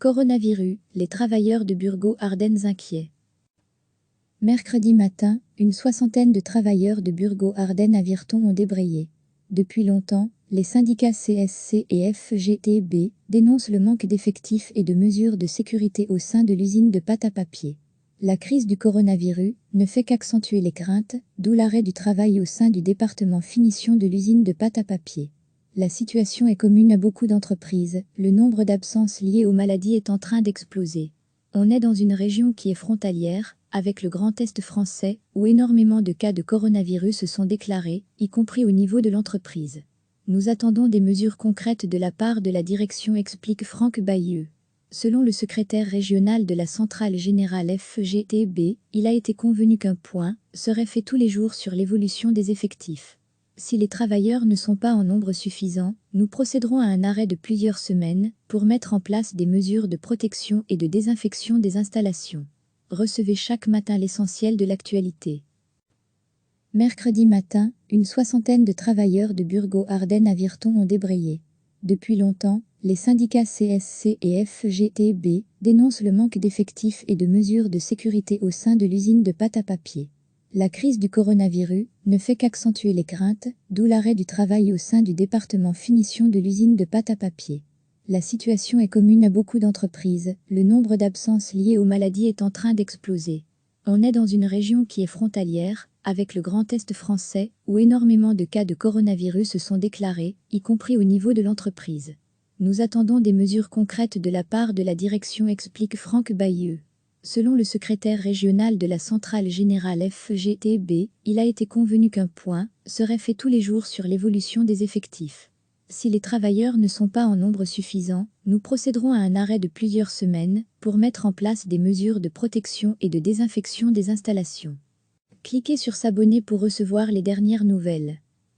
Coronavirus, les travailleurs de Burgos-Ardennes inquiets. Mercredi matin, une soixantaine de travailleurs de Burgos-Ardennes à Virton ont débrayé. Depuis longtemps, les syndicats CSC et FGTB dénoncent le manque d'effectifs et de mesures de sécurité au sein de l'usine de pâte à papier. La crise du coronavirus ne fait qu'accentuer les craintes, d'où l'arrêt du travail au sein du département finition de l'usine de pâte à papier. La situation est commune à beaucoup d'entreprises, le nombre d'absences liées aux maladies est en train d'exploser. On est dans une région qui est frontalière, avec le Grand Est français, où énormément de cas de coronavirus se sont déclarés, y compris au niveau de l'entreprise. Nous attendons des mesures concrètes de la part de la direction, explique Franck Bayeux. Selon le secrétaire régional de la centrale générale FGTB, il a été convenu qu'un point serait fait tous les jours sur l'évolution des effectifs. Si les travailleurs ne sont pas en nombre suffisant, nous procéderons à un arrêt de plusieurs semaines pour mettre en place des mesures de protection et de désinfection des installations. Recevez chaque matin l'essentiel de l'actualité. Mercredi matin, une soixantaine de travailleurs de Burgos-Ardennes à Virton ont débrayé. Depuis longtemps, les syndicats CSC et FGTB dénoncent le manque d'effectifs et de mesures de sécurité au sein de l'usine de pâte à papier. La crise du coronavirus ne fait qu'accentuer les craintes, d'où l'arrêt du travail au sein du département finition de l'usine de pâte à papier. La situation est commune à beaucoup d'entreprises, le nombre d'absences liées aux maladies est en train d'exploser. On est dans une région qui est frontalière, avec le Grand Est français, où énormément de cas de coronavirus se sont déclarés, y compris au niveau de l'entreprise. Nous attendons des mesures concrètes de la part de la direction, explique Franck Bayeux. Selon le secrétaire régional de la centrale générale FGTB, il a été convenu qu'un point serait fait tous les jours sur l'évolution des effectifs. Si les travailleurs ne sont pas en nombre suffisant, nous procéderons à un arrêt de plusieurs semaines pour mettre en place des mesures de protection et de désinfection des installations. Cliquez sur s'abonner pour recevoir les dernières nouvelles.